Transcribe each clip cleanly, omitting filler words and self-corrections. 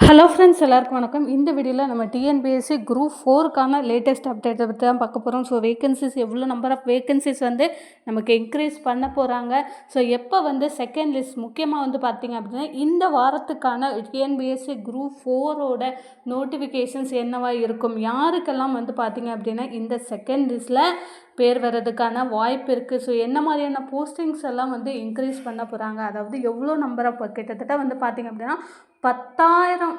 Hello friends, எல்லாருக்கும் வணக்கம். இந்த வீடியோவில் நம்ம டிஎன்பிஎஸ்சி குரூப் 4க்கான லேட்டஸ்ட் அப்டேட்டை பற்றி தான் பார்க்க போகிறோம். ஸோ வேகன்சிஸ் எவ்வளோ நம்பர் ஆஃப் வேகன்சிஸ் வந்து நமக்கு இன்க்ரீஸ் பண்ண போகிறாங்க. ஸோ எப்போ வந்து செகண்ட் லிஸ்ட் முக்கியமாக வந்து பார்த்திங்க அப்படின்னா இந்த வாரத்துக்கான டிஎன்பிஎஸ்சி குரூப் 4ஓட நோட்டிஃபிகேஷன்ஸ் என்னவாக இருக்கும், யாருக்கெல்லாம் வந்து பார்த்திங்க அப்படின்னா இந்த செகண்ட் லிஸ்ட்டில் பேர் வர்றதுக்கான வாய்ப்பு இருக்குது. ஸோ என்ன மாதிரியான போஸ்டிங்ஸ் எல்லாம் வந்து இன்க்ரீஸ் பண்ண போகிறாங்க, அதாவது எவ்வளோ நம்பர் ஆஃப் கிட்டத்தட்ட வந்து பார்த்திங்க அப்படின்னா 10,000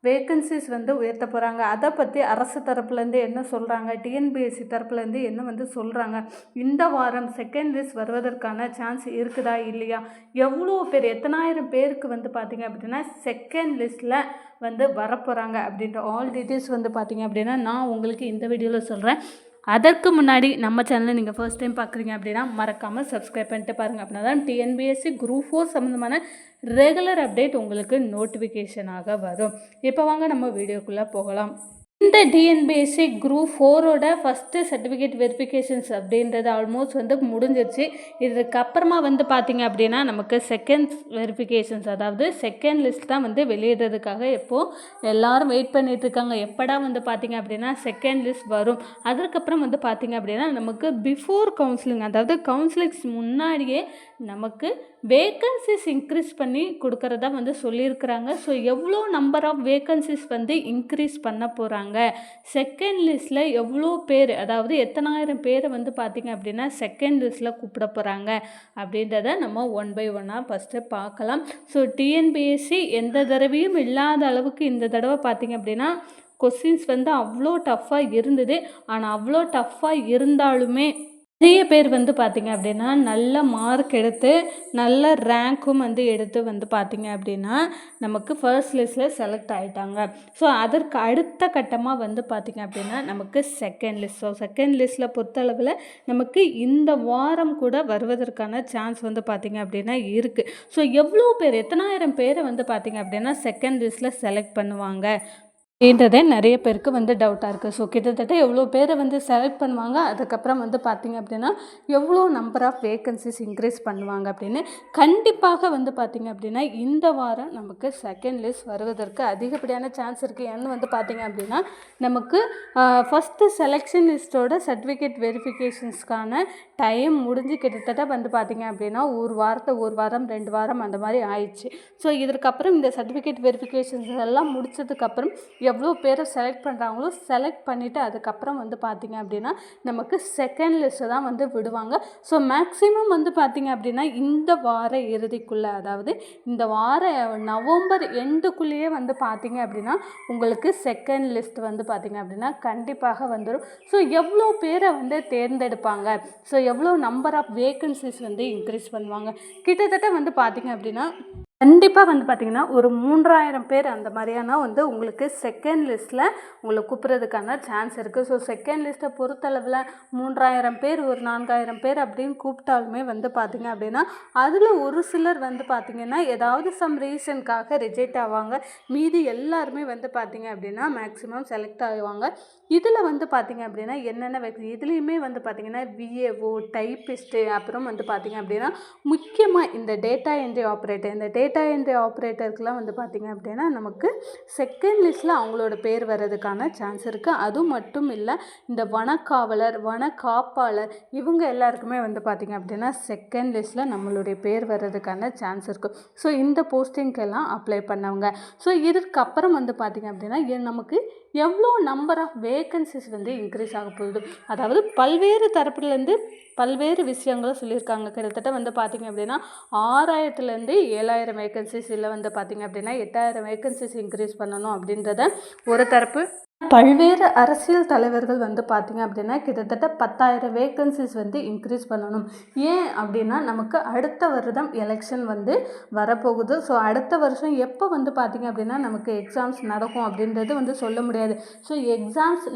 வேக்கன்சிஸ் வந்து உயர்த்த போகிறாங்க. அதை பற்றி அரசு தரப்புலேருந்து என்ன சொல்கிறாங்க, டிஎன்பிஎஸ்சி தரப்புலேருந்து என்ன வந்து சொல்கிறாங்க, இந்த வாரம் செகண்ட் லிஸ்ட் வருவதற்கான சான்ஸ் இருக்குதா இல்லையா, எவ்வளோ பேர் எத்தனாயிரம் பேருக்கு வந்து பார்த்திங்க அப்படின்னா செகண்ட் லிஸ்ட்டில் வந்து வரப்போகிறாங்க அப்படின்ற ஆல் டீட்டெயில்ஸ் வந்து பார்த்திங்க அப்படின்னா நான் உங்களுக்கு இந்த வீடியோவில் சொல்கிறேன். அதற்கு முன்னாடி நம்ம சேனலை நீங்கள் ஃபர்ஸ்ட் டைம் பார்க்குறீங்க அப்படின்னா மறக்காமல் சப்ஸ்கிரைப் பண்ணிட்டு பாருங்கள். அப்படின்னா தான் டிஎன்பிஎஸ்சி குரூப் 4 சம்மந்தமான ரெகுலர் அப்டேட் உங்களுக்கு நோட்டிஃபிகேஷனாக வரும். இப்போ வாங்க நம்ம வீடியோக்குள்ளே போகலாம். இந்த டிஎன்பிஎஸ்சி குரூப் 4ஓட ஃபஸ்ட்டு சர்டிஃபிகேட் வெரிஃபிகேஷன்ஸ் அப்படின்றது ஆல்மோஸ்ட் வந்து முடிஞ்சிருச்சு. இதுக்கப்புறமா வந்து பார்த்திங்க அப்படின்னா நமக்கு செகண்ட் வெரிஃபிகேஷன்ஸ், அதாவது செகண்ட் லிஸ்ட் தான் வந்து வெளியிடுறதுக்காக எப்போது எல்லோரும் வெயிட் பண்ணிகிட்ருக்காங்க. எப்படா வந்து பார்த்திங்க அப்படின்னா செகண்ட் லிஸ்ட் வரும். அதுக்கப்புறம் வந்து பார்த்திங்க அப்படின்னா நமக்கு பிஃபோர் கவுன்சிலிங், அதாவது கவுன்சிலிங்ஸ் முன்னாடியே நமக்கு வேக்கன்சிஸ் இன்க்ரீஸ் பண்ணி கொடுக்குறதா வந்து சொல்லியிருக்கிறாங்க. ஸோ எவ்வளோ நம்பர் ஆஃப் வேக்கன்சிஸ் வந்து இன்க்ரீஸ் பண்ண போகிறாங்க, செகண்ட் லிஸ்ட்டில் எவ்வளோ பேர், அதாவது எத்தனாயிரம் பேரை வந்து பார்த்திங்க அப்படின்னா செகண்ட் லிஸ்ட்டில் கூப்பிட போகிறாங்க அப்படின்றத நம்ம ஒன் பை ஒன்னாக ஃபஸ்ட்டு பார்க்கலாம். ஸோ டிஎன்பிஎஸ்சி எந்த தடவையும் இல்லாத அளவுக்கு இந்த தடவை பார்த்திங்க அப்படின்னா கொஸ்டின்ஸ் வந்து அவ்வளோ டஃப்பாக இருந்தது. ஆனால் அவ்வளோ டஃப்பாக இருந்தாலுமே நிறைய பேர் வந்து பார்த்திங்க அப்படின்னா நல்ல மார்க் எடுத்து நல்ல ரேங்க்கும் வந்து எடுத்து வந்து பார்த்திங்க அப்படின்னா நமக்கு ஃபர்ஸ்ட் லிஸ்ட்டில் செலக்ட் ஆகிட்டாங்க. ஸோ அதற்கு அடுத்த கட்டமாக வந்து பார்த்திங்க அப்படின்னா நமக்கு செகண்ட் லிஸ்ட். ஸோ செகண்ட் லிஸ்ட்டில் பொறுத்தளவில் நமக்கு இந்த வாரம் கூட வருவதற்கான சான்ஸ் வந்து பார்த்திங்க அப்படின்னா இருக்குது. ஸோ எவ்வளோ பேர், எத்தனாயிரம் பேரை வந்து பார்த்திங்க அப்படின்னா செகண்ட் லிஸ்ட்டில் செலக்ட் பண்ணுவாங்க அப்படின்றதே நிறைய பேருக்கு வந்து டவுட்டாக இருக்குது. ஸோ கிட்டத்தட்ட எவ்வளோ பேரை வந்து செலக்ட் பண்ணுவாங்க, அதுக்கப்புறம் வந்து பார்த்திங்க அப்படின்னா எவ்வளோ நம்பர் ஆஃப் வேக்கன்சிஸ் இன்க்ரீஸ் பண்ணுவாங்க அப்படின்னு கண்டிப்பாக வந்து பார்த்திங்க அப்படின்னா இந்த வாரம் நமக்கு செகண்ட் லிஸ்ட் வருவதற்கு அதிகப்படியான சான்ஸ் இருக்குது. ஏன்னு வந்து பார்த்திங்க அப்படின்னா நமக்கு ஃபஸ்ட்டு செலெக்ஷன் லிஸ்ட்டோட சர்டிஃபிகேட் வெரிஃபிகேஷன்ஸ்க்கான டைம் முடிஞ்சு கிட்டத்தட்ட வந்து பார்த்திங்க அப்படின்னா ஒரு வாரம் 2 வாரம் அந்த மாதிரி ஆயிடுச்சு. ஸோ இதற்கப்புறம் இந்த சர்டிஃபிகேட் வெரிஃபிகேஷன்ஸ் எல்லாம் முடிச்சதுக்கப்புறம் எவ்வளோ பேரை செலக்ட் பண்ணுறாங்களோ செலக்ட் பண்ணிவிட்டு அதுக்கப்புறம் வந்து பார்த்திங்க அப்படின்னா நமக்கு செகண்ட் லிஸ்ட்டு தான் வந்து விடுவாங்க. ஸோ மேக்ஸிமம் வந்து பார்த்திங்க அப்படின்னா இந்த வார இறுதிக்குள்ளே, அதாவது இந்த வார நவம்பர் எண்டுக்குள்ளேயே வந்து பார்த்திங்க அப்படின்னா உங்களுக்கு செகண்ட் லிஸ்ட் வந்து பார்த்திங்க அப்படின்னா கண்டிப்பாக வந்துடும். ஸோ எவ்வளோ பேரை வந்து தேர்ந்தெடுப்பாங்க, ஸோ எவ்வளோ நம்பர் ஆஃப் வேக்கன்சிஸ் வந்து இன்க்ரீஸ் பண்ணுவாங்க, கிட்டத்தட்ட வந்து பார்த்திங்க அப்படின்னா கண்டிப்பாக வந்து பார்த்திங்கன்னா ஒரு 3,000 பேர் அந்த மாதிரியான வந்து உங்களுக்கு செகண்ட் லிஸ்ட்டில் உங்களை கூப்பிட்றதுக்கான சான்ஸ் இருக்குது. ஸோ செகண்ட் லிஸ்ட்டை பொறுத்தளவில் 3,000 பேர், ஒரு 4,000 பேர் அப்படின்னு கூப்பிட்டாலுமே வந்து பார்த்திங்க அப்படின்னா அதில் ஒரு சிலர் வந்து பார்த்திங்கன்னா ஏதாவது சம் ரீசனுக்காக ரிஜெக்ட் ஆவாங்க. மீதி எல்லாருமே வந்து பார்த்திங்க அப்படின்னா மேக்ஸிமம் செலக்ட் ஆகுவாங்க. இதில் வந்து பார்த்திங்க அப்படின்னா என்னென்ன இதுலேயுமே வந்து பார்த்திங்கன்னா விஏஓ, டைப்பிஸ்ட்டு, அப்புறம் வந்து பார்த்திங்க அப்படின்னா முக்கியமாக இந்த டேட்டா என்ட்ரி ஆப்ரேட்டர், இந்த டேட்டா என்ட்ரி ஆப்ரேட்டருக்குலாம் வந்து பார்த்திங்க அப்படின்னா நமக்கு செகண்ட் லிஸ்ட்டில் அவங்களோட பேர் வர்றதுக்கான சான்ஸ் இருக்குது. அதுவும் மட்டும் இல்லை, இந்த வனக்காவலர், வனக்காப்பாளர் இவங்க எல்லாருக்குமே வந்து பார்த்திங்க அப்படின்னா செகண்ட் லிஸ்ட்டில் நம்மளுடைய பேர் வர்றதுக்கான சான்ஸ் இருக்குது. ஸோ இந்த போஸ்டிங்கெல்லாம் அப்ளை பண்ணவங்க. ஸோ இதற்கப்புறம் வந்து பார்த்திங்க அப்படின்னா நமக்கு எவ்வளோ நம்பர் ஆஃப் வேக்கன்சிஸ் வந்து இன்க்ரீஸ் ஆக போகுது, அதாவது பல்வேறு தரப்புலேருந்து பல்வேறு விஷயங்களும் சொல்லியிருக்காங்க. கிட்டத்தட்ட வந்து பார்த்திங்க அப்படின்னா 6,000லேருந்து 7,000 வேக்கன்சிஸ், இல்லை வந்து பார்த்திங்க அப்படின்னா 8,000 வேக்கன்சிஸ் இன்க்ரீஸ் பண்ணணும் அப்படின்றத ஒரு தரப்பு. பல்வேறு அரசியல் தலைவர்கள் வந்து பார்த்திங்க அப்படின்னா கிட்டத்தட்ட 10,000 வேக்கன்சிஸ் வந்து இன்க்ரீஸ் பண்ணணும். ஏன் அப்படின்னா நமக்கு அடுத்த வருடம் எலெக்ஷன் வந்து வரப்போகுது. ஸோ அடுத்த வருஷம் எப்போ வந்து பார்த்திங்க அப்படின்னா நமக்கு எக்ஸாம்ஸ் நடக்கும் அப்படின்றது வந்து சொல்ல முடியாது. ஸோ எக்ஸாம்ஸ்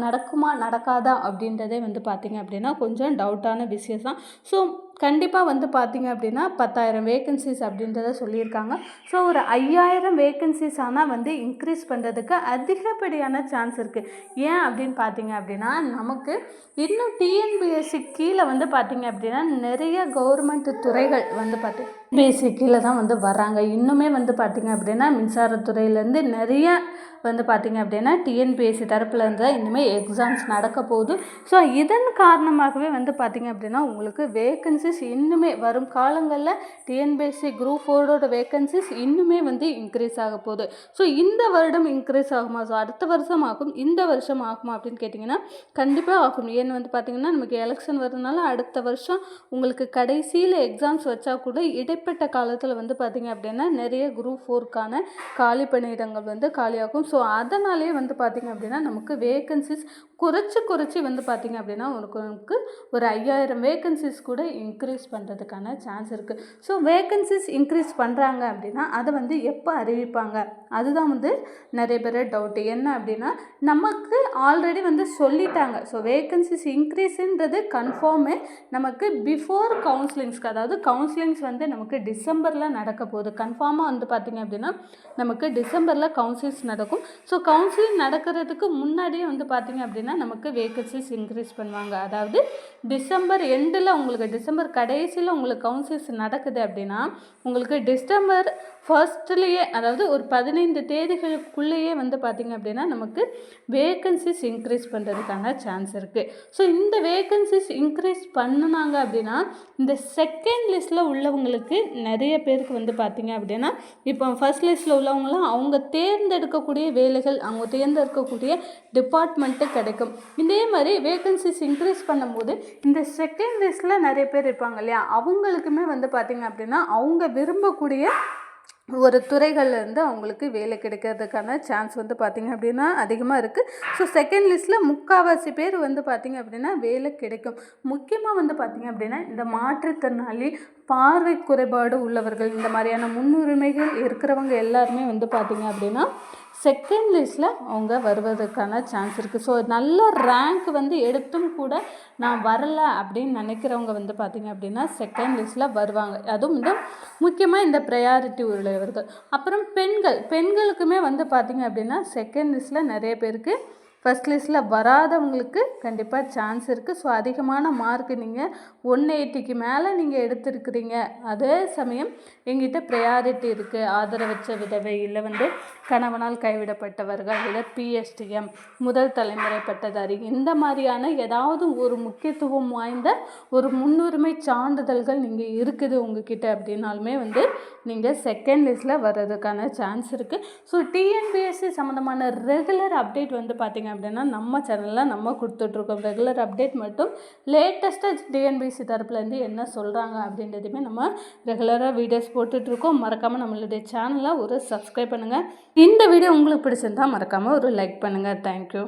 நடக்குமா நடக்காதா அப்படின்றதே வந்து பார்த்திங்க அப்படின்னா கொஞ்சம் டவுட்டான விஷயம் தான். ஸோ கண்டிப்பாக வந்து பார்த்திங்க அப்படின்னா 10,000 வேக்கன்சிஸ் அப்படின்றத சொல்லியிருக்காங்க. ஸோ ஒரு 5,000 வேக்கன்சிஸ் ஆனால் வந்து இன்க்ரீஸ் பண்ணுறதுக்கு அதிகப்படியான சான்ஸ் இருக்குது. ஏன் அப்படின்னு பார்த்திங்க அப்படின்னா நமக்கு இன்னும் டிஎன்பிஎஸ்சி கீழே வந்து பார்த்திங்க அப்படின்னா நிறைய கவர்மெண்ட் துறைகள் வந்து பேசிக்கில் தான் வந்து வர்றாங்க. இன்னுமே வந்து பார்த்திங்க அப்படின்னா மின்சாரத்துறையிலேருந்து நிறைய வந்து பார்த்திங்க அப்படின்னா டிஎன்பிஎஸ்சி தரப்புலேருந்து இன்னுமே எக்ஸாம்ஸ் நடக்க போகுது. ஸோ இதன் காரணமாகவே வந்து பார்த்திங்க அப்படின்னா உங்களுக்கு வேக்கன்சிஸ் இன்னுமே வரும் காலங்களில் டிஎன்பிஎஸ்சி குரூப் 4ஓட வேக்கன்சிஸ் இன்னுமே வந்து இன்க்ரீஸ் ஆக போகுது. ஸோ இந்த வருடம் இன்க்ரீஸ் ஆகுமா, ஸோ அடுத்த வருஷம் ஆகும், இந்த வருஷம் ஆகுமா அப்படின்னு கேட்டிங்கன்னா கண்டிப்பாக ஆகும். ஏன்னு வந்து பார்த்திங்கன்னா நமக்கு எலெக்ஷன் வரதுனால அடுத்த வருஷம் உங்களுக்கு கடைசியில் எக்ஸாம்ஸ் வச்சா கூட இடைப்பட்ட காலத்தில் வந்து பார்த்திங்க அப்படின்னா நிறைய குரூப் 4க்கான காலி பணியிடங்கள் வந்து காலியாகும். ஸோ அதனாலே வந்து பார்த்திங்க அப்படின்னா நமக்கு வேக்கன்சிஸ் குறைச்சி வந்து பார்த்திங்க அப்படின்னா உங்களுக்கு ஒரு 5000 வேக்கன்சிஸ் கூட இன்க்ரீஸ் பண்ணுறதுக்கான சான்ஸ் இருக்குது. ஸோ வேக்கன்சிஸ் இன்க்ரீஸ் பண்ணுறாங்க அப்படின்னா அதை வந்து எப்போ அறிவிப்பாங்க, அதுதான் வந்து நிறைய பேர் டவுட்டு. என்ன அப்படின்னா நமக்கு ஆல்ரெடி வந்து சொல்லிட்டாங்க. ஸோ வேக்கன்சிஸ் இன்க்ரீஸுன்றது கன்ஃபார்மு நமக்கு பிஃபோர் கவுன்சிலிங்ஸ்க்கு, அதாவது கவுன்சிலிங்ஸ் வந்து நமக்கு டிசம்பரில் நடக்க போகுது. கன்ஃபார்மாக வந்து பார்த்திங்க அப்படின்னா நமக்கு டிசம்பரில் கவுன்சிலிங்ஸ் நடக்கும். ஸோ கவுன்சிலிங் நடக்கிறதுக்கு முன்னாடியே வந்து பார்த்திங்க அப்படின்னா நமக்கு வேக்கன்சிஸ் இன்க்ரீஸ் பண்ணுவாங்க. அதாவது டிசம்பர் எண்டில் உங்களுக்கு, டிசம்பர் கடைசியில் உங்களுக்கு கவுன்சிலிங்ஸ் நடக்குது அப்படின்னா உங்களுக்கு டிசம்பர் ஃபர்ஸ்ட்லேயே, அதாவது ஒரு 15 தேதிகளுக்குள்ளேயே வந்து பார்த்திங்க அப்படின்னா நமக்கு வேக்கன்சிஸ் இன்க்ரீஸ் பண்ணுறதுக்கான சான்ஸ் இருக்குது. ஸோ இந்த வேக்கன்சிஸ் இன்க்ரீஸ் பண்ணினாங்க அப்படின்னா இந்த செகண்ட் லிஸ்ட்டில் உள்ளவங்களுக்கு நிறைய பேருக்கு வந்து பார்த்திங்க அப்படின்னா இப்போ ஃபர்ஸ்ட் லிஸ்ட்டில் உள்ளவங்களாம் அவங்க தேர்ந்தெடுக்கக்கூடிய வேலைகள், அவங்க தேர்ந்தெடுக்கக்கூடிய டிபார்ட்மெண்ட்டு கிடைக்கும். இதே மாதிரி வேக்கன்சிஸ் இன்க்ரீஸ் பண்ணும்போது இந்த செகண்ட் லிஸ்ட்டில் நிறைய பேர் இருப்பாங்க இல்லையா, அவங்களுக்குமே வந்து பார்த்திங்க அப்படின்னா அவங்க விரும்பக்கூடிய ஒரு துறைகள்லேருந்து அவங்களுக்கு வேலை கிடைக்கிறதுக்கான சான்ஸ் வந்து பார்த்திங்க அப்படின்னா அதிகமாக இருக்குது. ஸோ செகண்ட் லிஸ்ட்டில் முக்கால்வாசி பேர் வந்து பார்த்திங்க அப்படின்னா வேலை கிடைக்கும். முக்கியமாக வந்து பார்த்திங்க அப்படின்னா இந்த மாற்றுத்திறனாளி, பார்வை குறைபாடு உள்ளவர்கள், இந்த மாதிரியான முன்னுரிமைகள் இருக்கிறவங்க எல்லாருமே வந்து பார்த்திங்க அப்படின்னா செகண்ட் லிஸ்ட்டில் அவங்க வருவதற்கான சான்ஸ் இருக்குது. ஸோ நல்ல ரேங்க் வந்து எடுத்தும் கூட நான் வரலை அப்படின்னு நினைக்கிறவங்க வந்து பார்த்திங்க அப்படின்னா செகண்ட் லிஸ்ட்டில் வருவாங்க. அதுவும் வந்து முக்கியமாக இந்த ப்ரையாரிட்டி உள்ளவர்கள். அப்புறம் பெண்களுக்குமே வந்து பார்த்திங்க அப்படின்னா செகண்ட் லிஸ்ட்டில் நிறைய பேருக்கு ஃபஸ்ட் லிஸ்ட்டில் வராதவங்களுக்கு கண்டிப்பாக சான்ஸ் இருக்குது. ஸோ அதிகமான மார்க் நீங்கள் 180க்கு மேலே நீங்கள் எடுத்துருக்கிறீங்க, அதே சமயம் எங்கிட்ட ப்ரையாரிட்டி இருக்குது, ஆதரவற்ற விதவை, இல்லை வந்து கணவனால் கைவிடப்பட்டவர்கள், இல்லை பிஎஸ்டிஎம், முதல் தலைமுறை பட்டதாரி, இந்த மாதிரியான ஏதாவது ஒரு முக்கியத்துவம் வாய்ந்த ஒரு முன்னுரிமை சான்றிதழ்கள் நீங்கள் இருக்குது உங்ககிட்ட அப்படின்னாலுமே வந்து நீங்கள் செகண்ட் லிஸ்ட்டில் வர்றதுக்கான சான்ஸ் இருக்குது. ஸோ டிஎன்பிஎஸ்சி சம்மந்தமான ரெகுலர் அப்டேட் வந்து பார்த்திங்க அப்படின்னா நம்ம சேனலில் நம்ம கொடுத்துட்ருக்கோம். ரெகுலர் அப்டேட் மட்டும் லேட்டஸ்ட்டாக டிஎன்பிஎஸ்சி தரப்புலேருந்து என்ன சொல்கிறாங்க அப்படின்றதுமே நம்ம ரெகுலராக வீடியோஸ் போட்டுட்ருக்கோம். மறக்காமல் நம்மளுடைய சேனலை ஒரு சப்ஸ்கிரைப் பண்ணுங்கள். இந்த வீடியோ உங்களுக்கு பிடிச்சிருந்தால் மறக்காமல் ஒரு லைக் பண்ணுங்கள். தேங்க்யூ.